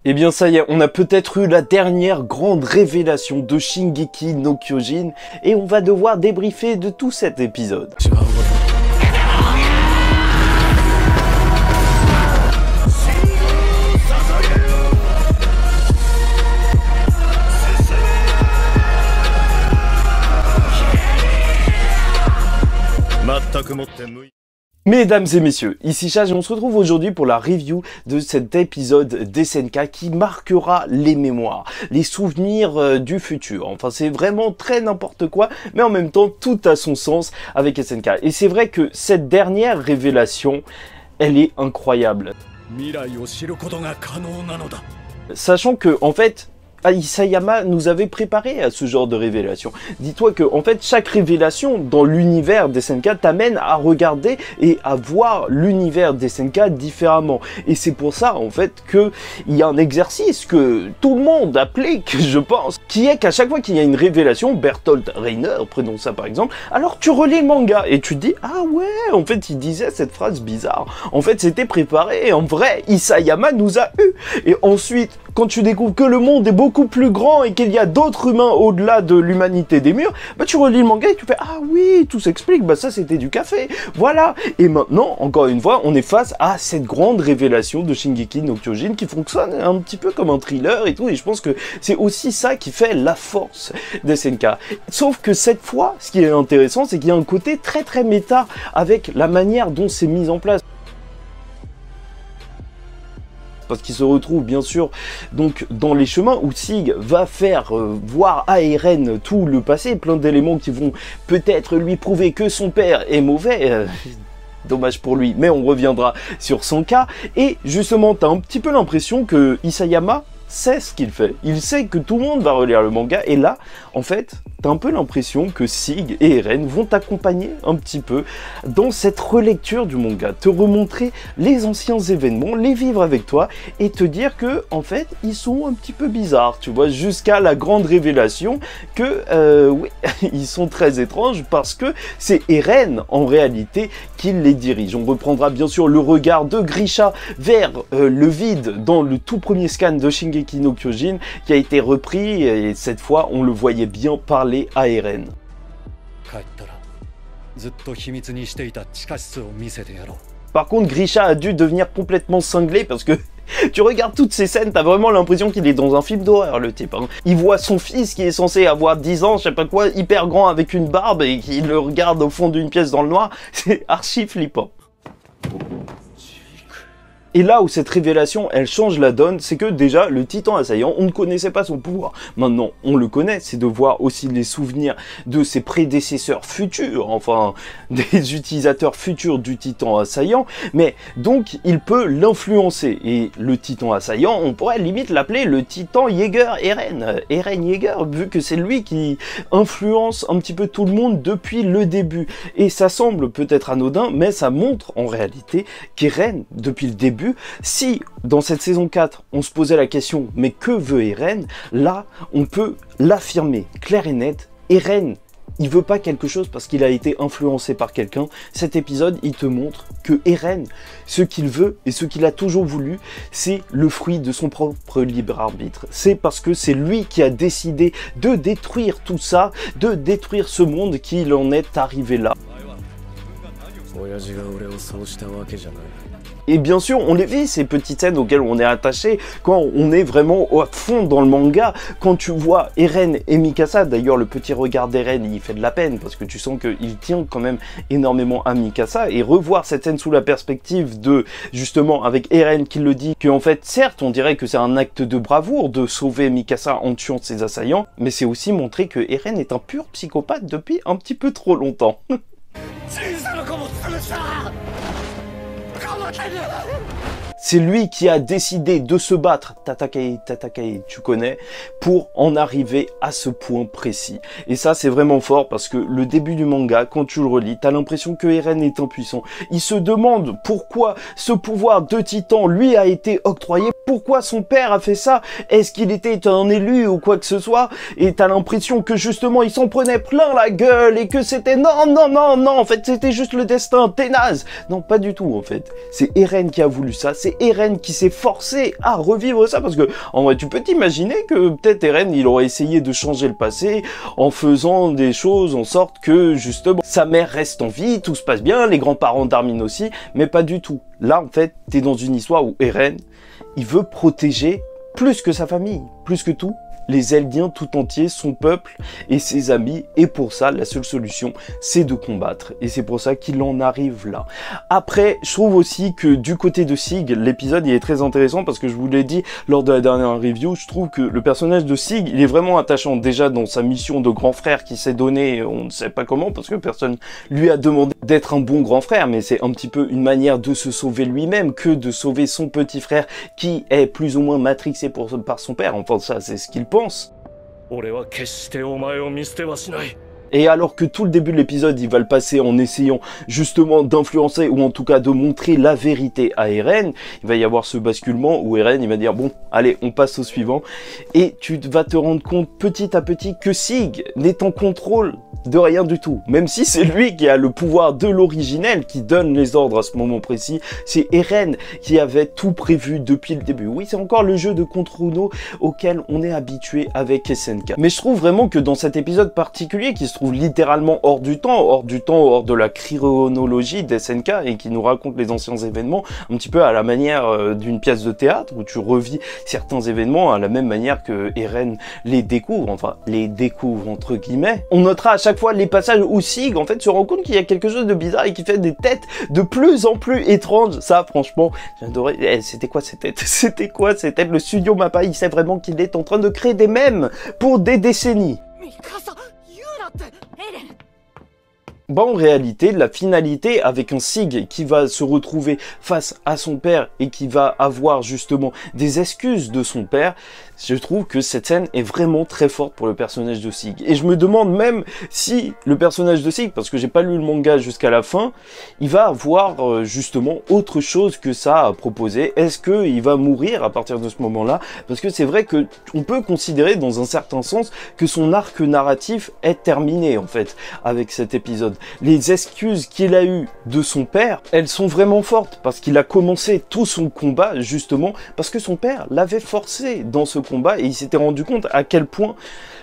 Eh bien ça y est, on a peut-être eu la dernière grande révélation de Shingeki no Kyojin et on va devoir débriefer de tout cet épisode. Mesdames et messieurs, ici Chage et on se retrouve aujourd'hui pour la review de cet épisode d'SNK qui marquera les mémoires, les souvenirs du futur. Enfin, c'est vraiment très n'importe quoi, mais en même temps, tout a son sens avec SNK. Et c'est vrai que cette dernière révélation, elle est incroyable. Sachant que, en fait, Isayama nous avait préparé à ce genre de révélation. Dis-toi que, en fait, chaque révélation dans l'univers d'SNK t'amène à regarder et à voir l'univers d'SNK différemment. Et c'est pour ça, en fait, il y a un exercice que tout le monde applique, je pense, qui est qu'à chaque fois qu'il y a une révélation, Bertolt Reiner, prenons ça par exemple, alors tu relis le manga et tu te dis, ah ouais, en fait, il disait cette phrase bizarre. En fait, c'était préparé et en vrai, Isayama nous a eu. Et ensuite, quand tu découvres que le monde est beaucoup plus grand et qu'il y a d'autres humains au-delà de l'humanité des murs, bah tu relis le manga et tu fais « Ah oui, tout s'explique, bah ça c'était du café, voilà !» Et maintenant, encore une fois, on est face à cette grande révélation de Shingeki no Kyojin qui fonctionne un petit peu comme un thriller et tout, et je pense que c'est aussi ça qui fait la force d'SNK. Sauf que cette fois, ce qui est intéressant, c'est qu'il y a un côté très méta avec la manière dont c'est mis en place. Parce qu'il se retrouve bien sûr donc dans les chemins où Sig va faire voir à Eren tout le passé, plein d'éléments qui vont peut-être lui prouver que son père est mauvais. Dommage pour lui, mais on reviendra sur son cas. Et justement, t'as un petit peu l'impression que Isayama sait ce qu'il fait. Il sait que tout le monde va relire le manga, et là, en fait, t'as un peu l'impression que Sig et Eren vont t'accompagner un petit peu dans cette relecture du manga, te remontrer les anciens événements, les vivre avec toi, et te dire que, en fait, ils sont un petit peu bizarres, tu vois, jusqu'à la grande révélation que, oui, ils sont très étranges, parce que c'est Eren, en réalité, qui les dirige. On reprendra bien sûr le regard de Grisha vers le vide dans le tout premier scan de Shingeki no Kyojin qui a été repris, et cette fois on le voyait bien parler à Eren. Par contre, Grisha a dû devenir complètement cinglé parce que tu regardes toutes ces scènes, t'as vraiment l'impression qu'il est dans un film d'horreur, le type. Hein. Il voit son fils qui est censé avoir 10 ans, je sais pas quoi, hyper grand avec une barbe, et qui le regarde au fond d'une pièce dans le noir. C'est archi flippant. Et là où cette révélation, elle change la donne, c'est que déjà, le titan assaillant, on ne connaissait pas son pouvoir. Maintenant, on le connaît, c'est de voir aussi les souvenirs de ses prédécesseurs futurs, enfin, des utilisateurs futurs du titan assaillant, mais donc, il peut l'influencer. Et le titan assaillant, on pourrait limite l'appeler le titan Jäger Eren. Eren Jäger, vu que c'est lui qui influence un petit peu tout le monde depuis le début. Et ça semble peut-être anodin, mais ça montre en réalité qu'Eren, depuis le début, si dans cette saison 4 on se posait la question mais que veut Eren, là on peut l'affirmer clair et net, Eren il veut pas quelque chose parce qu'il a été influencé par quelqu'un. Cet épisode il te montre que Eren, ce qu'il veut et ce qu'il a toujours voulu, c'est le fruit de son propre libre arbitre. C'est parce que c'est lui qui a décidé de détruire tout ça, de détruire ce monde qu'il en est arrivé là. Et bien sûr, on les vit, ces petites scènes auxquelles on est attaché quand on est vraiment à fond dans le manga. Quand tu vois Eren et Mikasa, d'ailleurs le petit regard d'Eren, il fait de la peine parce que tu sens qu'il tient quand même énormément à Mikasa. Et revoir cette scène sous la perspective de, justement, avec Eren qui le dit, qu'en fait, certes, on dirait que c'est un acte de bravoure de sauver Mikasa en tuant ses assaillants, mais c'est aussi montrer que Eren est un pur psychopathe depuis un petit peu trop longtemps. C'est lui qui a décidé de se battre, Tatakae, tu connais, pour en arriver à ce point précis. Et ça, c'est vraiment fort parce que le début du manga, quand tu le relis, t'as l'impression que Eren est impuissant. Il se demande pourquoi ce pouvoir de titan lui a été octroyé, pourquoi son père a fait ça, est-ce qu'il était un élu ou quoi que ce soit, et t'as l'impression que justement il s'en prenait plein la gueule et que c'était non, en fait c'était juste le destin, t'es naze. Non, pas du tout en fait. C'est Eren qui a voulu ça, c'est c'est Eren qui s'est forcé à revivre ça, parce que en vrai tu peux t'imaginer que peut-être Eren il aurait essayé de changer le passé en faisant des choses en sorte que justement sa mère reste en vie, tout se passe bien, les grands-parents d'Armin aussi, mais pas du tout. Là en fait t'es dans une histoire où Eren il veut protéger plus que sa famille, plus que tout, les Eldiens tout entiers, son peuple et ses amis, et pour ça, la seule solution, c'est de combattre, et c'est pour ça qu'il en arrive là. Après, je trouve aussi que du côté de Sig, l'épisode il est très intéressant, parce que je vous l'ai dit lors de la dernière review, je trouve que le personnage de Sig, il est vraiment attachant, déjà dans sa mission de grand frère qui s'est donné, on ne sait pas comment, parce que personne lui a demandé d'être un bon grand frère, mais c'est un petit peu une manière de se sauver lui-même, que de sauver son petit frère, qui est plus ou moins matrixé par son père, enfin ça c'est ce qu'il pense. Et alors que tout le début de l'épisode, il va le passer en essayant justement d'influencer ou en tout cas de montrer la vérité à Eren, il va y avoir ce basculement où Eren il va dire bon, allez, on passe au suivant. Et tu vas te rendre compte petit à petit que Sig n'est en contrôle de rien du tout. Même si c'est lui qui a le pouvoir de l'originel, qui donne les ordres à ce moment précis, c'est Eren qui avait tout prévu depuis le début. Oui, c'est encore le jeu de contre Uno auquel on est habitué avec SNK. Mais je trouve vraiment que dans cet épisode particulier qui se trouve littéralement hors du temps, hors de la chronologie d'SNK et qui nous raconte les anciens événements un petit peu à la manière d'une pièce de théâtre où tu revis certains événements à la même manière que Eren les découvre, enfin les découvre entre guillemets. On notera à chaque fois les passages où Sig en fait se rend compte qu'il y a quelque chose de bizarre et qui fait des têtes de plus en plus étranges. Ça franchement j'adorais. C'était quoi ces têtes? C'était quoi ces têtes? Le studio Mappa il sait vraiment qu'il est en train de créer des mèmes pour des décennies. Bah en réalité, la finalité avec un Sig qui va se retrouver face à son père et qui va avoir justement des excuses de son père, je trouve que cette scène est vraiment très forte pour le personnage de Sig. Et je me demande même si le personnage de Sig, parce que j'ai pas lu le manga jusqu'à la fin, il va avoir justement autre chose que ça à proposer. Est-ce qu'il va mourir à partir de ce moment-là? Parce que c'est vrai que on peut considérer dans un certain sens que son arc narratif est terminé en fait avec cet épisode. Les excuses qu'il a eues de son père, elles sont vraiment fortes parce qu'il a commencé tout son combat justement parce que son père l'avait forcé dans ce combat et il s'était rendu compte à quel point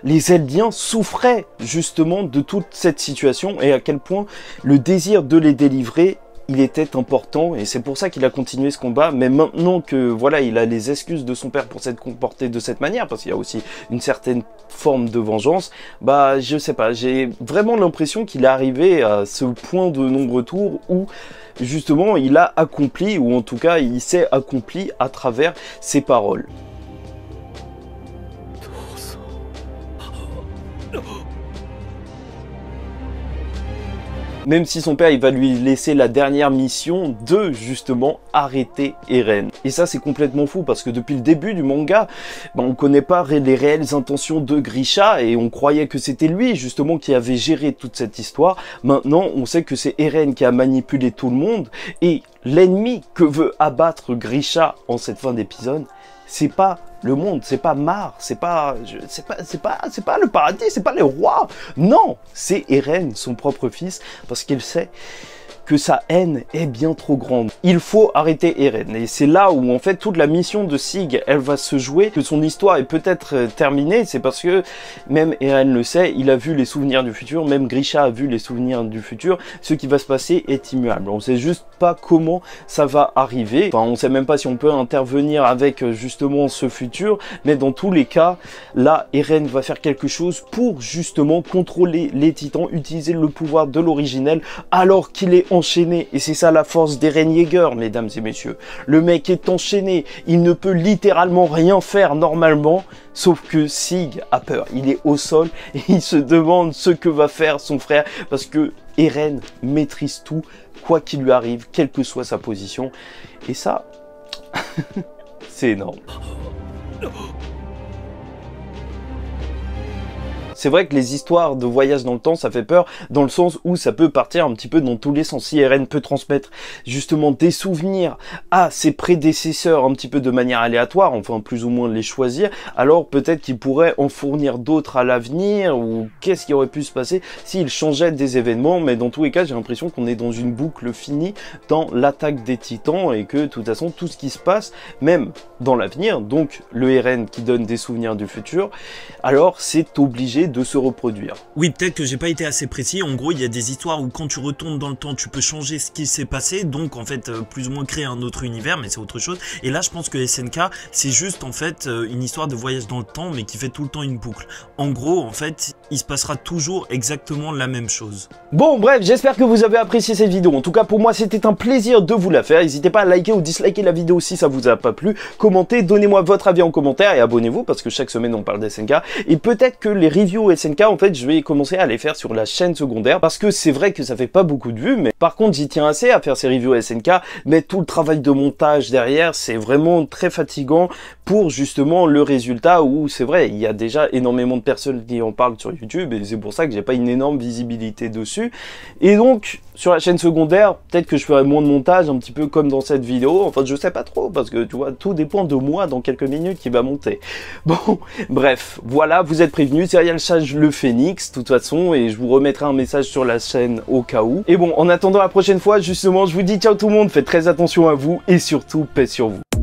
les Eldiens souffraient justement de toute cette situation et à quel point le désir de les délivrer il était important et c'est pour ça qu'il a continué ce combat. Mais maintenant que voilà, il a les excuses de son père pour s'être comporté de cette manière, parce qu'il y a aussi une certaine forme de vengeance, bah je sais pas, j'ai vraiment l'impression qu'il est arrivé à ce point de non-retour où justement il a accompli, ou en tout cas il s'est accompli à travers ses paroles. Même si son père il va lui laisser la dernière mission de justement arrêter Eren. Et ça c'est complètement fou parce que depuis le début du manga, on connaît pas les réelles intentions de Grisha et on croyait que c'était lui justement qui avait géré toute cette histoire. Maintenant on sait que c'est Eren qui a manipulé tout le monde et l'ennemi que veut abattre Grisha en cette fin d'épisode, c'est pas le monde, c'est pas Mar, c'est pas le paradis, c'est pas les rois. Non, c'est Eren, son propre fils, parce qu'il sait que sa haine est bien trop grande. Il faut arrêter Eren. Et c'est là où en fait toute la mission de Sig, elle va se jouer, que son histoire est peut-être terminée, c'est parce que même Eren le sait, il a vu les souvenirs du futur, même Grisha a vu les souvenirs du futur, ce qui va se passer est immuable. On sait juste pas comment ça va arriver, enfin on sait même pas si on peut intervenir avec justement ce futur, mais dans tous les cas, là Eren va faire quelque chose pour justement contrôler les titans, utiliser le pouvoir de l'originel alors qu'il est enchaîné, et c'est ça la force d'Eren Yeager, mesdames et messieurs. Le mec est enchaîné, il ne peut littéralement rien faire normalement, sauf que Sig a peur, il est au sol et il se demande ce que va faire son frère, parce que Eren maîtrise tout, quoi qu'il lui arrive, quelle que soit sa position, et ça, c'est énorme. c'est vrai que les histoires de voyage dans le temps, ça fait peur dans le sens où ça peut partir un petit peu dans tous les sens. Si Eren peut transmettre justement des souvenirs à ses prédécesseurs un petit peu de manière aléatoire, enfin plus ou moins les choisir, alors peut-être qu'il pourrait en fournir d'autres à l'avenir, ou qu'est-ce qui aurait pu se passer s'il changeait des événements. Mais dans tous les cas, j'ai l'impression qu'on est dans une boucle finie dans l'attaque des Titans, et que de toute façon tout ce qui se passe, même dans l'avenir, donc le Eren qui donne des souvenirs du futur, alors c'est obligé de se reproduire. Oui, peut-être que j'ai pas été assez précis. En gros, il y a des histoires où quand tu retournes dans le temps, tu peux changer ce qui s'est passé, donc en fait plus ou moins créer un autre univers, mais c'est autre chose. Et là, je pense que SNK, c'est juste en fait une histoire de voyage dans le temps, mais qui fait tout le temps une boucle. En gros, en fait, il se passera toujours exactement la même chose. Bon, bref, j'espère que vous avez apprécié cette vidéo. En tout cas, pour moi, c'était un plaisir de vous la faire. N'hésitez pas à liker ou disliker la vidéo si ça vous a pas plu. Commentez, donnez-moi votre avis en commentaire et abonnez-vous parce que chaque semaine on parle d'SNK. Et peut-être que les reviews SNK, en fait, je vais commencer à les faire sur la chaîne secondaire parce que c'est vrai que ça fait pas beaucoup de vues, mais par contre, j'y tiens assez à faire ces reviews SNK. Mais tout le travail de montage derrière, c'est vraiment très fatigant pour justement le résultat où c'est vrai, il y a déjà énormément de personnes qui en parlent sur YouTube et c'est pour ça que j'ai pas une énorme visibilité dessus. Et donc, sur la chaîne secondaire, peut-être que je ferai moins de montage, un petit peu comme dans cette vidéo. Enfin, je sais pas trop, parce que tu vois, tout dépend de moi dans quelques minutes qui va monter. Bon, bref, voilà, vous êtes prévenus, Serial Sage le Phénix, de toute façon, et je vous remettrai un message sur la chaîne au cas où. Et bon, en attendant la prochaine fois, justement, je vous dis ciao tout le monde, faites très attention à vous, et surtout, paix sur vous.